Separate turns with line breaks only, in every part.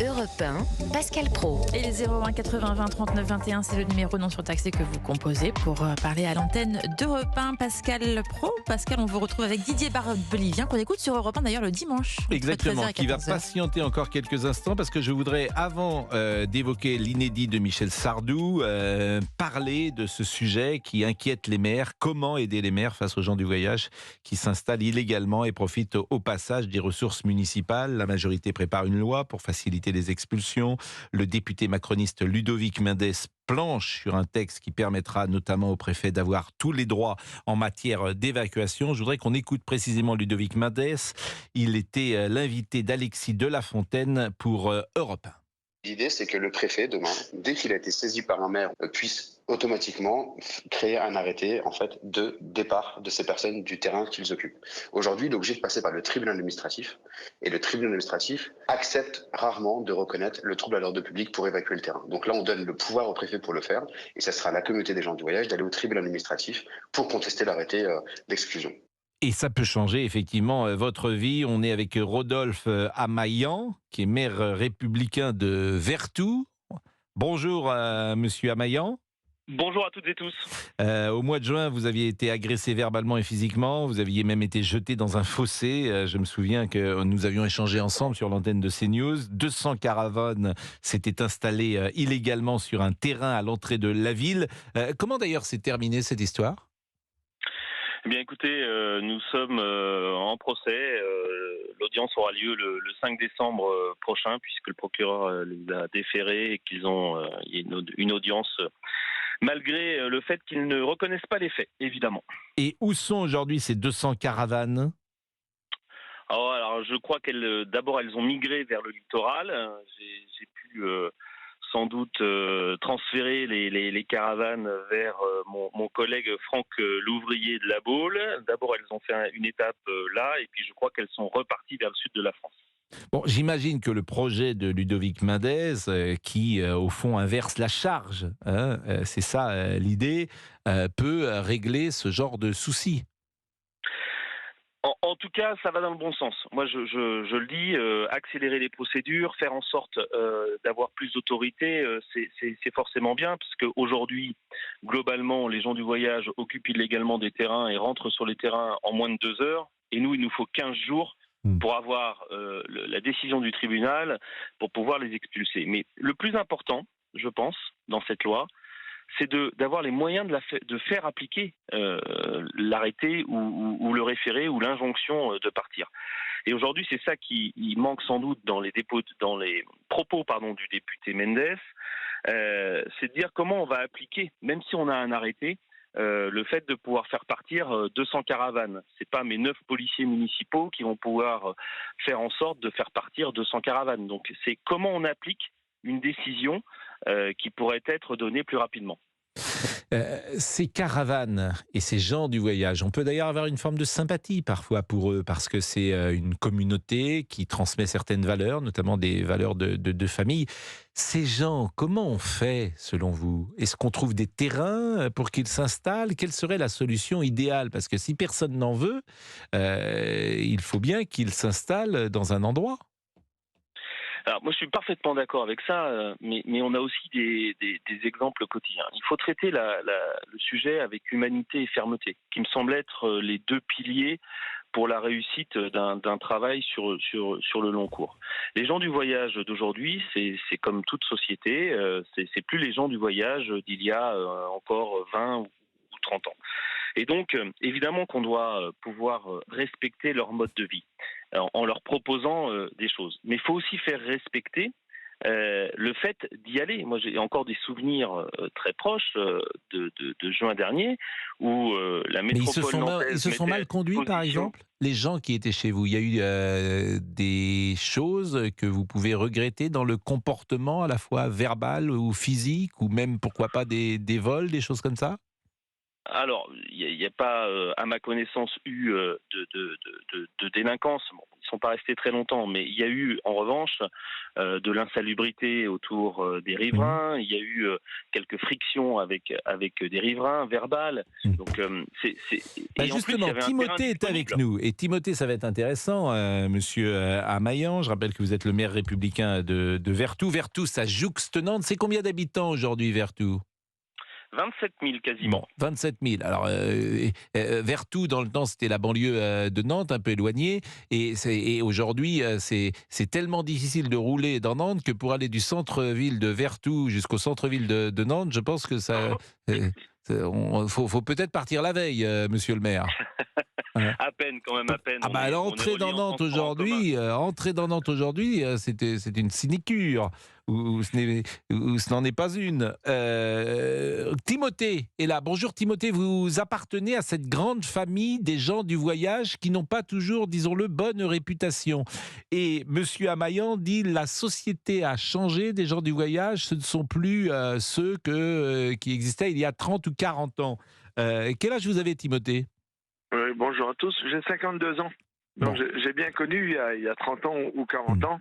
Europe 1, Pascal Praud.
Et les 01 80 20 39 21, c'est le numéro non surtaxé que vous composez pour parler à l'antenne d'Europe 1. Pascal Praud. Pascal, on vous retrouve avec Didier Barbelivien, qu'on écoute sur Europe 1 d'ailleurs le dimanche.
Exactement, qui va patienter encore quelques instants parce que je voudrais, avant d'évoquer l'inédit de Michel Sardou, parler de ce sujet qui inquiète les maires. Comment aider les maires face aux gens du voyage qui s'installent illégalement et profitent au passage des ressources municipales. La majorité prépare une loi pour faciliter les expulsions. Le député macroniste Ludovic Mendes planche sur un texte qui permettra notamment au préfet d'avoir tous les droits en matière d'évacuation. Je voudrais qu'on écoute précisément Ludovic Mendes. Il était l'invité d'Alexis de La Fontaine pour Europe 1.
L'idée, c'est que le préfet, demain, dès qu'il a été saisi par un maire, puisse automatiquement créer un arrêté de départ de ces personnes du terrain qu'ils occupent. Aujourd'hui, il est obligé de passer par le tribunal administratif, et le tribunal administratif accepte rarement de reconnaître le trouble à l'ordre public pour évacuer le terrain. Donc là, on donne le pouvoir au préfet pour le faire, et ça sera à la communauté des gens du voyage d'aller au tribunal administratif pour contester l'arrêté d'exclusion.
Et ça peut changer effectivement votre vie. On est avec Rodolphe Amaillan, qui est maire républicain de Vertou. Bonjour monsieur Amaillan.
Bonjour à toutes et tous.
Au mois de juin, vous aviez été agressé verbalement et physiquement. Vous aviez même été jeté dans un fossé. Je me souviens que nous avions échangé ensemble sur l'antenne de CNews. 200 caravanes s'étaient installées illégalement sur un terrain à l'entrée de la ville. Comment d'ailleurs s'est terminée cette histoire ?
Eh bien écoutez, nous sommes en procès. L'audience aura lieu le 5 décembre prochain, puisque le procureur les a déférés et qu'il y a une audience, malgré le fait qu'ils ne reconnaissent pas les faits, évidemment.
Et où sont aujourd'hui ces 200 caravanes ?
Alors je crois d'abord elles ont migré vers le littoral. J'ai pu sans doute transférer les caravanes vers mon collègue Franck Louvrier de La Baule. D'abord, elles ont fait une étape là, et puis je crois qu'elles sont reparties vers le sud de la France.
Bon, j'imagine que le projet de Ludovic Mendes, qui au fond inverse la charge, c'est ça l'idée, peut régler ce genre de soucis.
En tout cas, ça va dans le bon sens. Moi, je le dis, accélérer les procédures, faire en sorte d'avoir plus d'autorité, c'est forcément bien, parce qu'aujourd'hui, globalement, les gens du voyage occupent illégalement des terrains et rentrent sur les terrains en moins de 2 heures. Et nous, il nous faut 15 jours pour avoir la décision du tribunal pour pouvoir les expulser. Mais le plus important, je pense, dans cette loi, c'est d'avoir les moyens de faire appliquer l'arrêté ou le référé ou l'injonction de partir. Et aujourd'hui, c'est ça qui manque sans doute dans les propos du député Mendes, c'est de dire comment on va appliquer, même si on a un arrêté, le fait de pouvoir faire partir 200 caravanes. C'est pas mes 9 policiers municipaux qui vont pouvoir faire en sorte de faire partir 200 caravanes. Donc c'est comment on applique une décision qui pourrait être donnée plus rapidement.
Ces caravanes et ces gens du voyage, on peut d'ailleurs avoir une forme de sympathie parfois pour eux, parce que c'est une communauté qui transmet certaines valeurs, notamment des valeurs de famille. Ces gens, comment on fait selon vous ? Est-ce qu'on trouve des terrains pour qu'ils s'installent ? Quelle serait la solution idéale ? Parce que si personne n'en veut, il faut bien qu'ils s'installent dans un endroit.
Alors moi je suis parfaitement d'accord avec ça, mais on a aussi des exemples quotidiens. Il faut traiter le sujet avec humanité et fermeté, qui me semblent être les 2 piliers pour la réussite d'un travail sur le long cours. Les gens du voyage d'aujourd'hui, c'est comme toute société, c'est plus les gens du voyage d'il y a encore 20 ou 30 ans. Et donc, évidemment qu'on doit pouvoir respecter leur mode de vie en leur proposant des choses. Mais il faut aussi faire respecter le fait d'y aller. Moi, j'ai encore des souvenirs très proches de juin dernier où la métropole nantaise...
Ils se sont mal conduits, par exemple, les gens qui étaient chez vous. Il y a eu des choses que vous pouvez regretter dans le comportement à la fois verbal ou physique, ou même, pourquoi pas, des vols, des choses comme ça ?
Alors, il n'y a pas, à ma connaissance, eu de délinquance. Bon, ils ne sont pas restés très longtemps, mais il y a eu, en revanche, de l'insalubrité autour des riverains. Il y a eu quelques frictions avec des riverains, verbales. Donc,
justement, Timothée est avec nous. Et Timothée, ça va être intéressant, monsieur Amaillan. Je rappelle que vous êtes le maire républicain de Vertou. Vertou, ça jouxte Nantes. C'est combien d'habitants aujourd'hui, Vertou ?
27 000 quasiment.
Bon, 27 000. Alors, Vertou, dans le temps, c'était la banlieue de Nantes, un peu éloignée. Et aujourd'hui, c'est tellement difficile de rouler dans Nantes que pour aller du centre-ville de Vertou jusqu'au centre-ville de Nantes, je pense que ça... faut peut-être partir la veille, monsieur le maire.
À peine, quand même, à peine.
Entrer dans Nantes aujourd'hui, c'est une sinécure, ou ce n'en est pas une. Timothée est là. Bonjour Timothée, vous appartenez à cette grande famille des gens du voyage qui n'ont pas toujours, disons-le, bonne réputation. Et monsieur Amaillan dit la société a changé des gens du voyage, ce ne sont plus ceux qui existaient il y a 30 ou 40 ans. Quel âge vous avez, Timothée ?
Oui, bonjour à tous, j'ai 52 ans. Donc j'ai bien connu il y a 30 ans ou 40 ans,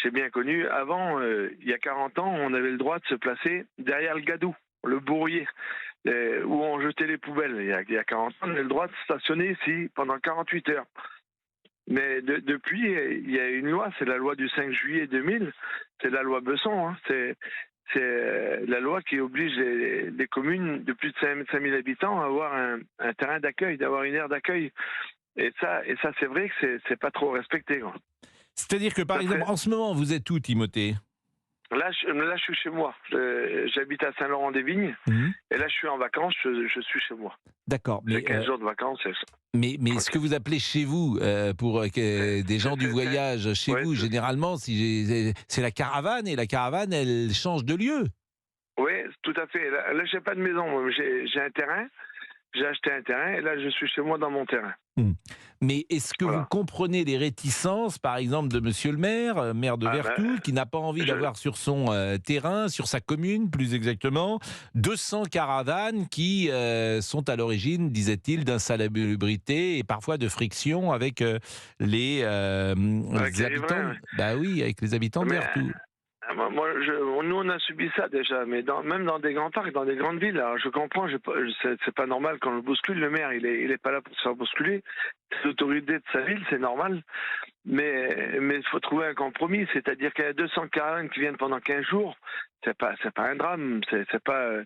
j'ai bien connu. Avant, il y a 40 ans, on avait le droit de se placer derrière le gadou, le bourrier, où on jetait les poubelles. Il y a 40 ans, on avait le droit de stationner ici pendant 48 heures. Mais depuis, il y a une loi, c'est la loi du 5 juillet 2000, c'est la loi Besson, hein, c'est la loi qui oblige les communes de plus de 5 000 habitants à avoir un terrain d'accueil, d'avoir une aire d'accueil. Et ça c'est vrai que c'est pas trop respecté, quoi.
C'est-à-dire que, par exemple, en ce moment, vous êtes où, Timothée ?
Là, je suis chez moi. J'habite à Saint-Laurent-des-Vignes. Et là, je suis en vacances, je suis chez moi.
D'accord.
J'ai 15 jours de vacances.
Mais ce que vous appelez chez vous, pour des gens du voyage, chez vous, généralement, c'est la caravane, et la caravane, elle change de lieu.
Oui, tout à fait. Là j'ai pas de maison. J'ai un terrain. J'ai acheté un terrain, et là, je suis chez moi dans mon terrain.
Mais est-ce que vous comprenez les réticences, par exemple, de monsieur le maire de Vertou, qui n'a pas envie d'avoir sur son terrain, sur sa commune, plus exactement, 200 caravanes qui sont à l'origine, disait-il, d'insalubrité et parfois de friction avec les habitants. Avec les habitants de Vertou.
Nous, on a subi ça déjà, mais même dans des grands parcs, dans des grandes villes. Alors, je comprends, c'est pas normal qu'on le bouscule. Le maire, il est pas là pour se faire bousculer. C'est l'autorité de sa ville, c'est normal. Mais il faut trouver un compromis. C'est-à-dire qu'il y a 200 caravanes qui viennent pendant 15 jours. C'est pas un drame. C'est pas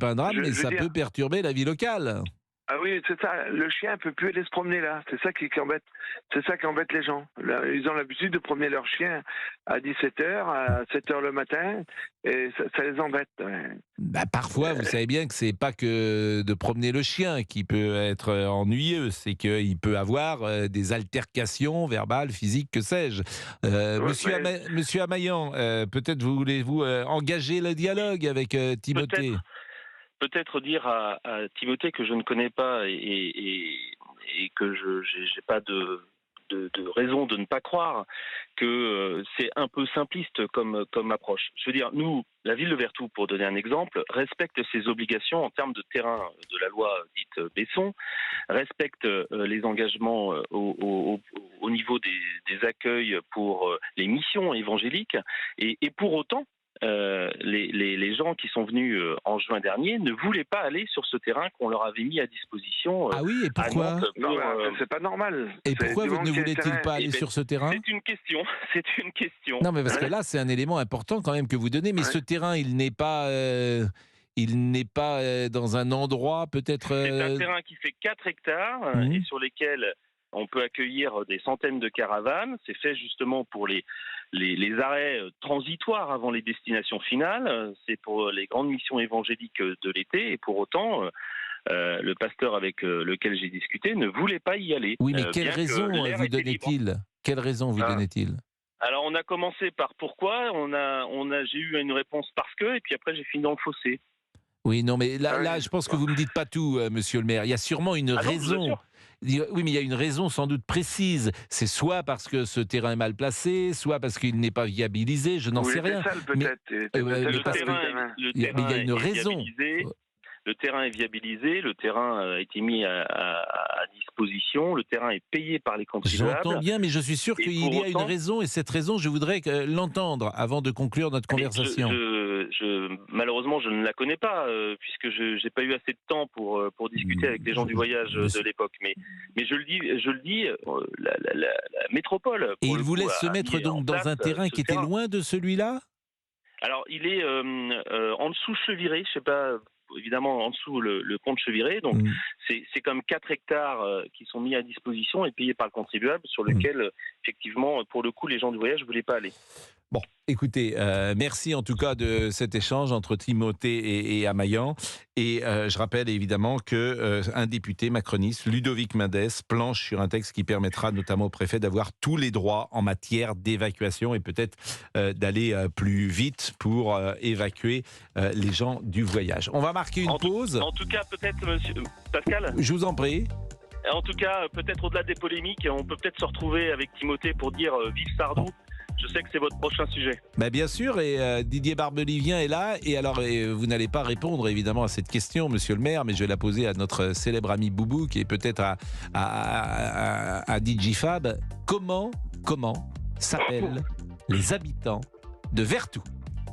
un drame, mais ça peut perturber la vie locale.
Ah oui, c'est ça. Le chien peut plus aller se promener là. C'est ça qui embête. C'est ça qui embête les gens. Là, ils ont l'habitude de promener leur chien à 17h, à 7h le matin, et ça les embête.
Parfois, vous savez bien que c'est pas que de promener le chien qui peut être ennuyeux, c'est qu'il peut avoir des altercations verbales, physiques, que sais-je. Monsieur Amaillan, peut-être voulez-vous engager le dialogue avec Timothée.
Peut-être dire à Timothée que je ne connais pas et que je n'ai pas de raison de ne pas croire que c'est un peu simpliste comme approche. Je veux dire, nous, la ville de Vertou, pour donner un exemple, respecte ses obligations en termes de terrain de la loi dite Besson, respecte les engagements au niveau des accueils pour les missions évangéliques, et pour autant, les gens qui sont venus en juin dernier ne voulaient pas aller sur ce terrain qu'on leur avait mis à disposition.
Ah oui, et pourquoi ?
C'est pas normal.
Et pourquoi ne voulaient-ils pas aller sur ce terrain ?
C'est une question.
Non, mais parce que là, c'est un élément important quand même que vous donnez. Mais ce terrain, il n'est pas dans un endroit peut-être...
C'est un terrain qui fait 4 hectares et sur lesquels on peut accueillir des centaines de caravanes. C'est fait justement pour les arrêts transitoires avant les destinations finales. C'est pour les grandes missions évangéliques de l'été. Et pour autant, le pasteur avec lequel j'ai discuté ne voulait pas y aller.
Oui, mais quelle raison vous donnait-il ? Quelle raison vous donnait-il ?
Alors, on a commencé par pourquoi. J'ai eu une réponse parce que, et puis après, j'ai fini dans le fossé.
Oui, non, mais là, je pense que vous ne me dites pas tout, monsieur le maire. Il y a sûrement une raison. Oui, mais il y a une raison sans doute précise. C'est soit parce que ce terrain est mal placé, soit parce qu'il n'est pas viabilisé, je n'en sais rien.
Le terrain
il y a une raison.
Le terrain est viabilisé, le terrain a été mis à disposition, le terrain est payé par les contribuables.
J'entends bien, mais je suis sûr qu'il y a une raison, et cette raison, je voudrais l'entendre avant de conclure notre conversation.
Malheureusement, je ne la connais pas, puisque je n'ai pas eu assez de temps pour discuter avec les gens du voyage de l'époque. Mais je le dis, la métropole...
Et il vous laisse se mettre donc dans un terrain qui était loin de celui-là ?
Alors, il est en dessous Cheviré, je ne sais pas... Évidemment, en dessous, le pont de Cheviré. Donc, c'est comme 4 hectares qui sont mis à disposition et payés par le contribuable, sur lequel, effectivement, pour le coup, les gens du voyage ne voulaient pas aller.
Bon, écoutez, merci en tout cas de cet échange entre Timothée et Amayan. Et je rappelle évidemment qu'un député macroniste, Ludovic Mendes, planche sur un texte qui permettra notamment au préfet d'avoir tous les droits en matière d'évacuation et peut-être d'aller plus vite pour évacuer les gens du voyage. On va marquer une pause.
En tout cas, peut-être, monsieur Pascal ?
Je vous en prie.
En tout cas, peut-être au-delà des polémiques, on peut peut-être se retrouver avec Timothée pour dire vive Sardou. Je sais que c'est votre prochain sujet.
Bah bien sûr, et Didier Barbelivien est là. Et alors, vous n'allez pas répondre évidemment à cette question, monsieur le maire, mais je vais la poser à notre célèbre ami Boubou, qui est peut-être à DigiFab. Comment s'appellent les habitants de Vertou ?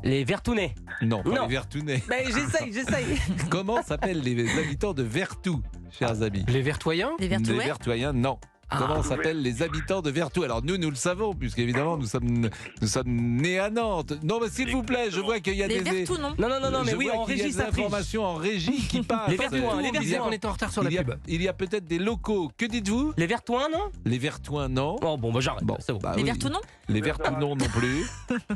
Les Vertounais.
Non, pas les Vertounais.
Mais j'essaye.
Comment s'appellent les habitants de Vertou, chers amis ?
Les Vertoyens ?
Les Vertouais ?
Les Vertoyens, non. Comment s'appellent les habitants de Vertou ? Alors nous le savons, puisqu'évidemment nous sommes nés à Nantes. Non, mais s'il vous plaît, je vois qu'il y a
les Vertou, non ?
Non, mais oui, en régie, ça triche.
Informations en régie qui passent.
Les Vertoins, on est en retard sur la pub.
Il y a peut-être des locaux. Que dites-vous ?
Les Vertoins, non ?
Les Vertoins, non.
Oh, bon, bah j'arrête.
Bon,
c'est bon.
bah
Les
oui.
Vertou, non ?
Les Vertou, non plus.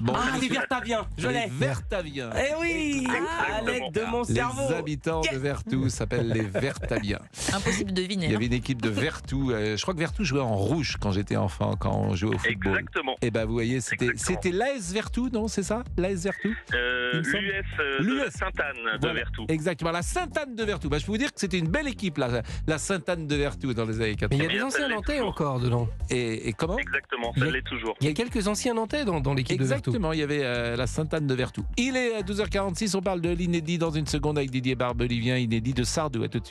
Bon,
Les Vertaviens, je l'ai.
Les Vertaviens.
Eh oui, à l'aide de mon cerveau.
Les habitants de Vertou s'appellent les Vertaviens.
Impossible de deviner.
Il y avait une équipe de Vertou. Je crois que Vertou jouait en rouge quand j'étais enfant, quand on jouait au football.
Exactement.
Et ben vous voyez, c'était l'AS Vertou, non, c'est ça, l'AS Vertou.
L'US Sainte-Anne de Vertou.
Exactement, la Sainte-Anne de Vertou. Je peux vous dire que c'était une belle équipe, la Sainte-Anne de Vertou dans les années 80.
Mais il y a des anciens Nantais encore dedans.
Et comment ?
Exactement, ça l'est toujours.
Il y a quelques anciens Nantais dans l'équipe de Vertou.
Exactement, il y avait la Sainte-Anne de Vertou. Il est à 12h46, on parle de l'inédit dans une seconde avec Didier Barbelivien, inédit de Sardou. À tout de suite.